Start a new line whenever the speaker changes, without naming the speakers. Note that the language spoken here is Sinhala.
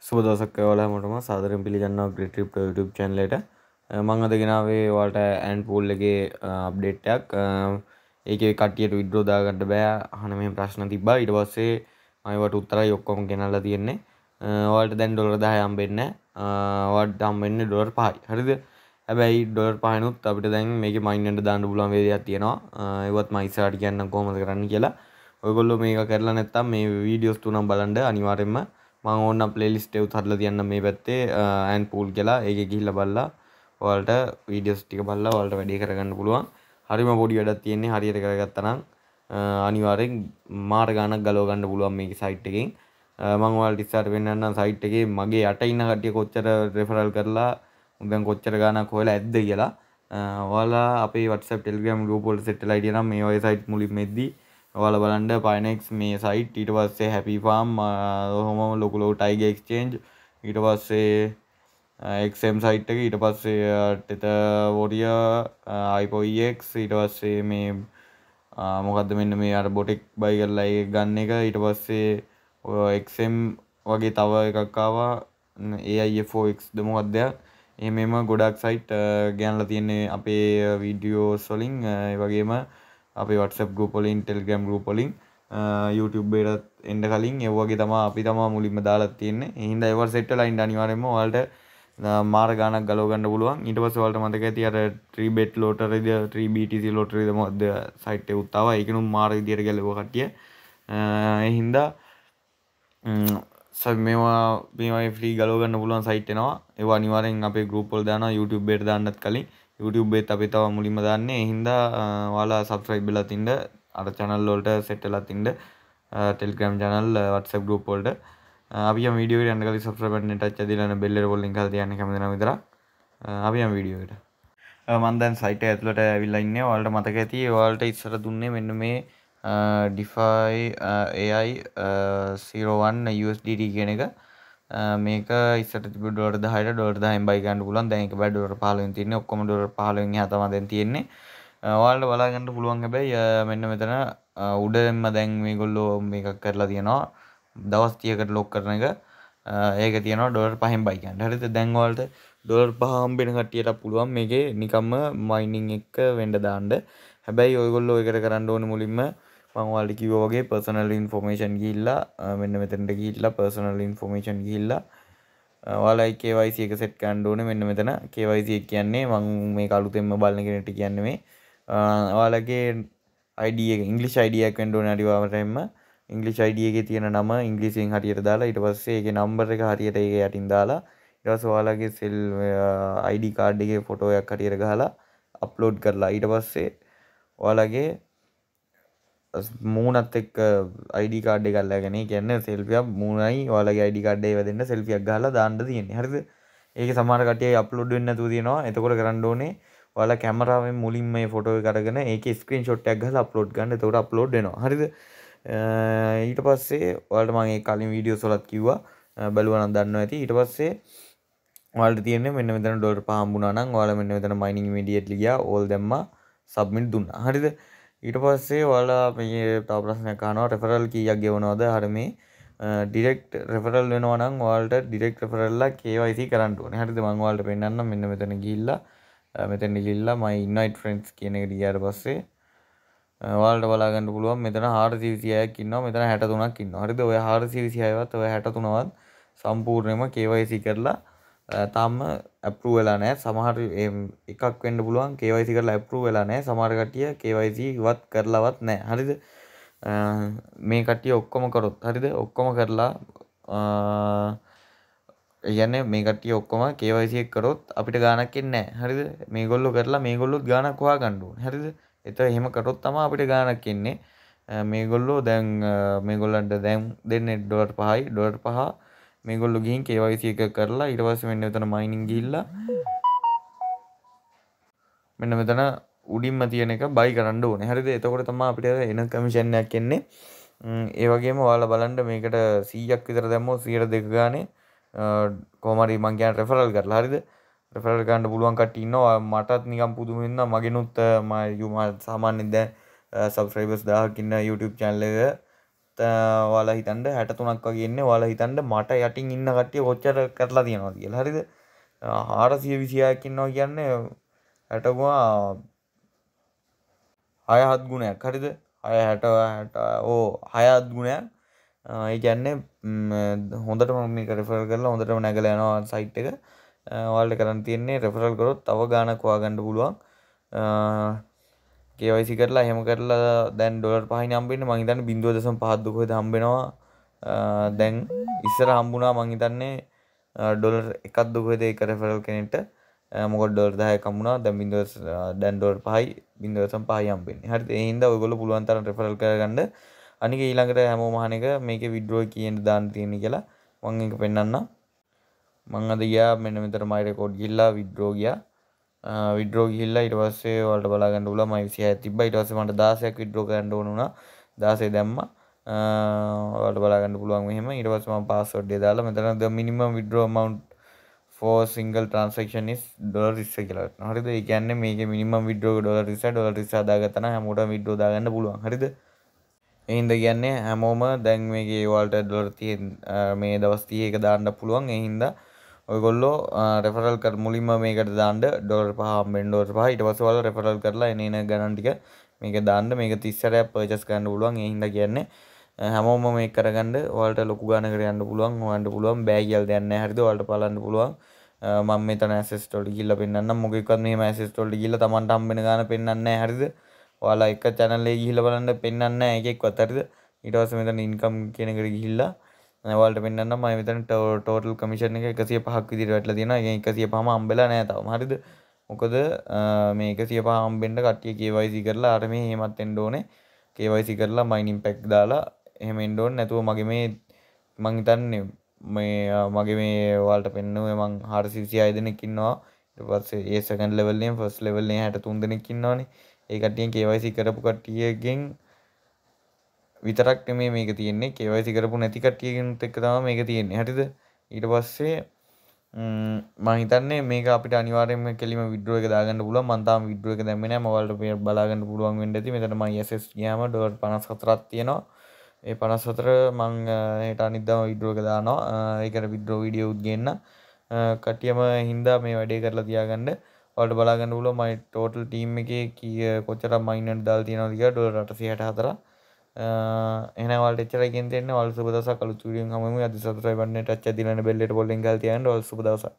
සුබ දවසක් ඔයාලා හැමෝටම සාදරයෙන් පිළිගන්නවා Great Trip YouTube channel එකට. මම අද ගෙනාවේ ඔයාලට Antpool එකේ අප්ඩේට් එකක්. ඒකේ කට්ටියට withdraw දාගන්න බෑ අහන මේ ප්‍රශ්න තිබ්බා. ඊට පස්සේ මම ඒවට උත්තරයි ඔක්කොම ගෙනල්ලා තියෙන්නේ. ඔයාලට දැන් ඩොලර් 10 හම්බෙන්නේ නැහැ. ඔයාලට හම්බෙන්නේ ඩොලර් 5යි. හරිද? හැබැයි ඩොලර් 5නුත් අපිට දැන් මේකේ මයින් වෙන්න දාන්න පුළුවන් වේදයක් තියෙනවා. ඒවත් මම ඉස්සරහට කියන්නම් කොහොමද කරන්න කියලා. ඔයගොල්ලෝ මේක කරලා නැත්නම් මේ වීඩියෝස් තුනක් බලන්න අනිවාර්යෙන්ම මම ඕන ප්ලේලිස්ට් එකක් හදලා තියන්නම් මේ පැත්තේ Antpool කියලා. ඒකේ ගිහිල්ලා බලලා ඔයාලට වීඩියෝස් ටික බලලා ඔයාලට වැඩේ කරගන්න පුළුවන්. හරිම පොඩි වැඩක් තියෙන්නේ. හරියට කරගත්තා නම් අනිවාර්යෙන් මාර ගාණක් ගලව ගන්න පුළුවන් මේකේ සයිට් එකෙන්. මම ඔයාලට ඉස්සරහට වෙන්නන්නම් සයිට් එකේ මගේ යට ඉන්න කට්ටිය කොච්චර රෙෆරල් කරලා දැන් කොච්චර ගාණක් හොයලා ඇද්ද කියලා. ඔයාලා අපේ WhatsApp Telegram group වලට සෙට් වෙලා හිටියනම් මේ වගේ සයිට් මුලින්ම එද්දී ඔයාලා බලන්න Pinex මේ සයිට් ඊට පස්සේ Happy Farm ඔහොම ලොකු ලොකු Tiger Exchange ඊට පස්සේ XM සයිට් එක ඊට පස්සේ Tether Warrior IPOEX ඊට පස්සේ මේ මොකද්ද මෙන්න මේ අර බොටෙක් බයි කරලා ඒක ගන්න එක ඊට පස්සේ ඔය XM වගේ තව එකක් ආවා AIFOX ද මොකක්ද එහෙම ගොඩක් සයිට් ගෑනලා තියෙන්නේ අපේ වීඩියෝස් වලින් ඒ වගේම අපේ WhatsApp group වලින් Telegram group වලින් YouTube එකට එන්න කලින් ඒ වගේ තමයි අපි මුලින්ම දාලා තියෙන්නේ. ඒ හින්දා ඒවල් සෙට් වෙලා ඉන්න අනිවාර්යයෙන්ම ඔයාලට මාර ගාණක් ගලව ගන්න පුළුවන්. ඊට පස්සේ ඔයාලට මතක ඇති අර 3bet lottery ද 3BTC lottery ද මොකද්ද සයිට් එක උත්තාවා. ඒකිනුම් මාර විදියට ගැලවුවා කට්ටිය. ඒ හින්දා මේවා ෆ්‍රී ගලව ගන්න පුළුවන් සයිට් එනවා. ඒවා අනිවාර්යෙන් අපේ group වල දානවා. YouTube එකට දාන්නත් කලින් YouTube එකත් අපි තව මුලින්ම දාන්නේ. ඒ හින්දා ඔයාලා subscribe වෙලා තින්න අර channel වලට set වෙලා තින්න Telegram channel WhatsApp group වලට. අපි යම් වීඩියෝ එකට යන්න කලින් subscribe button එක touch කරලා බෙල් එක පොල් link එකක් තියන්න කැමති නම් විතරක්. අපි යම් වීඩියෝ එකට. මම දැන් site එක ඇතුළට ඇවිල්ලා ඉන්නේ. ඔයාලට මතක ඇති ඔයාලට ඉස්සර දුන්නේ මෙන්න මේ DeFi AI 01 USDT කියන එක. මේක ඉස්සර තිබුණ ඩොලර් 10ට ඩොලර් 10න් බයි ගන්න පුළුවන්. දැන් ඒක බෑ ඩොලර් 15න් තියෙන්නේ. ඔක්කොම ඩොලර් 15න් එහා තමයි දැන් තියෙන්නේ. ඔයාලට බලා ගන්න පුළුවන්. හැබැයි මෙන්න මෙතන උඩින්ම දැන් මේගොල්ලෝ මේක කරලා තියෙනවා. දවස් 30කට ලොක් කරන එක. ඒක තියෙනවා ඩොලර් 5න් බයි ගන්න. හරිද? දැන් ඔයාලට ඩොලර් 5 හම්බෙන කට්ටියට පුළුවන් මේකේ නිකම්ම මයිනින් එක වෙන්න දාන්න. හැබැයි ඔයගොල්ලෝ ඒකට කරන්න ඕනේ මුලින්ම මම ඔයාලට කිව්වා වගේ personal information ගිහිල්ලා මෙන්න මෙතනට ගිහිල්ලා personal information ගිහිල්ලා ඔයාලයි KYC එක set කරන්න ඕනේ මෙන්න මෙතන KYC එක කියන්නේ මම මේක අලුතෙන්ම බලන කෙනෙක්ට කියන්නේ මේ ඔයාලගේ ID එක English ID එකක් වෙන්න ඕනේ අනිවාර්යයෙන්ම English ID එකේ තියෙන නම ඉංග්‍රීසියෙන් හරියට දාලා ඊට පස්සේ ඒකේ number එක හරියට ඒකේ යටින් දාලා ඊට පස්සේ ඔයාලගේ ID card එකේ ෆොටෝ එකක් හරියට ගහලා upload කරලා ඊට පස්සේ ඔයාලගේ මූණත් එක්ක ID card එකක් අල්ලගෙන කියන්නේ selfie එක මූණයි ඔයාලගේ ID card එක දෙන්න selfie එකක් ගහලා දාන්න තියෙන්නේ. හරිද? ඒකේ සමහර කට්ටිය upload වෙන්නේ නැතුව තියෙනවා. එතකොට කරන්න ඕනේ ඔයාලා කැමරාවෙන් මුලින්ම මේ ෆොටෝ එක අරගෙන ඒකේ screenshot එකක් ගහලා upload ගන්න. එතකොට upload වෙනවා. හරිද? ඊට පස්සේ ඔයාලට මම ඒ කලින් වීඩියෝස් වලත් කිව්වා. බලුවා නම් දන්නවා ඇති. ඊට පස්සේ ඔයාලට තියෙන්නේ මෙන්න මෙතන ඩොලර් 5 හම්බුණා නම් ඔයාලා මෙන්න මෙතන mining immediately ගියා. all දැම්මා submit දුන්නා. හරිද? ඊට පස්සේ ඔයාලා මේ තව ප්‍රශ්නයක් අහනවා referral කීයක් ගෙවනවද? හරිය මේ direct referral වෙනවා නම් ඔයාලට direct referral ලා KYC කරන්න ඕනේ. හරිද? මම ඔයාලට පෙන්නන්නම් මෙන්න මෙතන ගිහිල්ලා my invite friends කියන එකට ගියාට පස්සේ ඔයාලට බලා ගන්න පුළුවන් මෙතන 426ක් ඉන්නවා. මෙතන 63ක් ඉන්නවා. හරිද? ඔය 426වත් ඔය 63වත් සම්පූර්ණයෙන්ම KYC කරලා තාම approve වෙලා නැහැ. සමහර එකක් වෙන්න පුළුවන් KYC කරලා approve වෙලා නැහැ. සමහර කට්ටිය KYC වත් කරලාවත් නැහැ. හරිද? මේ කට්ටිය ඔක්කොම කරොත් හරිද? ඔක්කොම කරලා කියන්නේ මේ කට්ටිය ඔක්කොම KYC එක කරොත් අපිට ගාණක් එන්නේ නැහැ. හරිද? මේගොල්ලෝ කරලා මේගොල්ලොත් ගාණක් හොයා ගන්න ඕනේ. හරිද? ඒතර එහෙම කරොත් තමයි අපිට ගාණක් එන්නේ. මේගොල්ලෝ දැන් මේගොල්ලන්ට දැන් දෙන්නේ ඩොලර් 5යි. ඩොලර් 5 මේගොල්ලෝ ගිහින් KYC එක කරලා ඊට පස්සේ මෙන්න මෙතන mining ගිහිල්ලා මෙන්න මෙතන උඩින්ම තියෙන එක buy කරන්න ඕනේ. හරිද? එතකොට තමයි අපිට එන කමිෂන් එකක් එන්නේ. ඒ වගේම ඔයාලා බලන්න මේකට 100ක් විතර දැම්මොත් 102 ගානේ කොහොම හරි මං කියන රෙෆරල් කරලා හරිද? රෙෆරල් ගන්න පුළුවන් කට්ටිය ඉන්නවා. මටත් නිකන් පුදුම වෙනවා. මගෙනුත් මම සාමාන්‍යයෙන් දැන් subscribers 1000ක් ඉන්න YouTube channel එක ඔයාලා හිතන්න 63ක් වගේ ඉන්නේ. ඔයාලා හිතන්න මට යටින් ඉන්න කට්ටිය කොච්චර කරලා තියනවද කියලා. හරිද? 426ක් ඉන්නවා කියන්නේ 60 6 7 ගුණයක්. හරිද? 6 60 ඕ 6 7 ගුණයක්. ඒ කියන්නේ හොඳටම මේක රෙෆරල් කරලා හොඳටම නැගලා යනවා සයිට් එක. ඔයාලට කරන්න තියෙන්නේ රෙෆරල් කරොත් තව ගාණක් හොයාගන්න පුළුවන්. KYC කරලා එහෙම කරලා දැන් ඩොලර් 5යිනේ හම්බෙන්නේ. මං හිතන්නේ 0.5ක් දුකද හම්බෙනවා. දැන් ඉස්සර හම්බුණා මං හිතන්නේ ඩොලර් 1ක් දුකද ඒක රෙෆරල් කෙනෙක්ට. මොකද ඩොලර් 10ක් හම්බුණා. දැන් ඩොලර් 5යි 0.5යි හම්බෙන්නේ. හරිද? ඒ හින්දා ඔයගොල්ලෝ පුළුවන් තරම් රෙෆරල් කරගන්න. අනික ඊළඟට හැමෝම අහන එක මේකේ විත්ඩ්‍රෝ කීයෙන් දාන්න තියෙන්නේ කියලා මම ඒක පෙන්නන්නම්. මම අද ගියා මෙන්න මෙතන මයි රෙකෝඩ් ගිහිල්ලා විත්ඩ්‍රෝ ගියා. විත්ඩ්‍රෝ ගිහිල්ලා ඊට පස්සේ ඔයාලට බලා ගන්න පුළුවන් මම 26ක් තිබ්බා. ඊට පස්සේ මට 16ක් විත්ඩ්‍රෝ කරන්න ඕන වුණා. 16 දැම්මා. ඔයාලට බලා ගන්න පුළුවන් මෙහෙම. ඊට පස්සේ මම පාස්වර්ඩ් එක දාලා මෙතන the minimum withdrawal amount for single transaction is $20 කියලා ගන්නවා. හරිද? ඒ කියන්නේ මේකේ minimum withdrawal $20 දාගත්තා නම් හැමෝටම withdraw දාගන්න පුළුවන්. හරිද? එහින්ද කියන්නේ හැමෝම දැන් මේකේ ඔයාලට ඩොලර් 30 මේ දවස් 30 එක දාන්න පුළුවන්. ඒ හින්දා ඔයගොල්ලෝ රෙෆරල් කර මුලින්ම මේකට දාන්න ඩොලර් 5 හම්බෙන්න ඩොලර් 5. ඊට පස්සේ ඔයාලා රෙෆරල් කරලා එන ගණන් ටික මේක දාන්න. මේක 30 සැරයක් පර්චේස් කරන්න පුළුවන්. ඒ හින්දා කියන්නේ හැමෝම මේක කරගන්න. ඔයාලට ලොකු ගානකට යන්න පුළුවන්. හොයන්න පුළුවන්. බෑ කියලා දෙයක් නැහැ. හරිද? ඔයාලට බලන්න පුළුවන්. මම මෙතන ඇසෙස්ට් වලට ගිහිල්ලා පෙන්නන්නම්. මොකෙක්වත් මෙහෙම ඇසෙස්ට් වලට ගිහිල්ලා Tamanට හම්බෙන ගාන පෙන්නන්නේ නැහැ. හරිද? ඔයාලා එක channel එකේ ගිහිල්ලා බලන්න පෙන්නන්නේ නැහැ එකෙක්වත්. හරිද? ඊට පස්සේ මෙතන ඉන්කම් කියන එකට ගිහිල්ලා ඔයාලට පෙන්නන්නම්. මම මෙතන ටෝටල් කමිෂන් එක 105ක් විදිහට වැටලා තියෙනවා. ඒකෙන් 105ම හම්බෙලා නැහැ තාම. හරිද? මොකද මේ 105 හම්බෙන්න කට්ටිය KYC කරලා අර මේ එහෙමත් එන්න ඕනේ. KYC කරලා mining pack දාලා එහෙම එන්න ඕනේ. නැතුව මගේ මේ මං හිතන්නේ මගේ මේ ඔයාලට පෙන්නුවේ මං 426 දෙනෙක් ඉන්නවා. ඊට පස්සේ ඒ second level එකෙන් first level එකෙන් 63 දෙනෙක් ඉන්නවනේ. ඒ කට්ටියෙන් KYC කරපු කට්ටියගෙන් විතරක් නෙමෙයි මේක තියෙන්නේ. KYC කරපු නැති කට්ටියගෙනුත් එක්ක තමයි මේක තියෙන්නේ. හරිද? ඊට පස්සේ මම හිතන්නේ මේක අපිට අනිවාර්යයෙන්ම කෙලිම withdraw එක දාගන්න පුළුවන්. මම තාම withdraw එක දැම්මේ නැහැ. ඔයාලට බලා ගන්න පුළුවන් වෙන්න ඇති. මෙතන මම SS ගියාම ඩොලර් 54ක් තියෙනවා. ඒ 54 මං හෙට අනිද්දාම withdraw එක දානවා. ඒකට withdraw වීඩියෝ උත් ගේන්න. කට්ටියම හින්දා මේ වැඩේ කරලා තියාගන්න. ඔයාලට බලා ගන්න පුළුවන් මගේ ටෝටල් ටීම් එකේ කොච්චර මයින්ඩ් දාලා තියෙනවද කියලා ඩොලර් 864. එහෙනම් ඔයාලට එච්චරයි කියන්න තියෙන්නේ. ඔයාලට සුබ දවසක්. අලුත් වීඩියෝ එකකින් හමු වෙමු. අද සබ්ස්ක්‍රයිබ් බටන් එක ටච් එකක් දීලා බෙල් එකට පොල්ලෙන් ගාලා තියාගන්න. ඔයාලට සුබ දවසක්.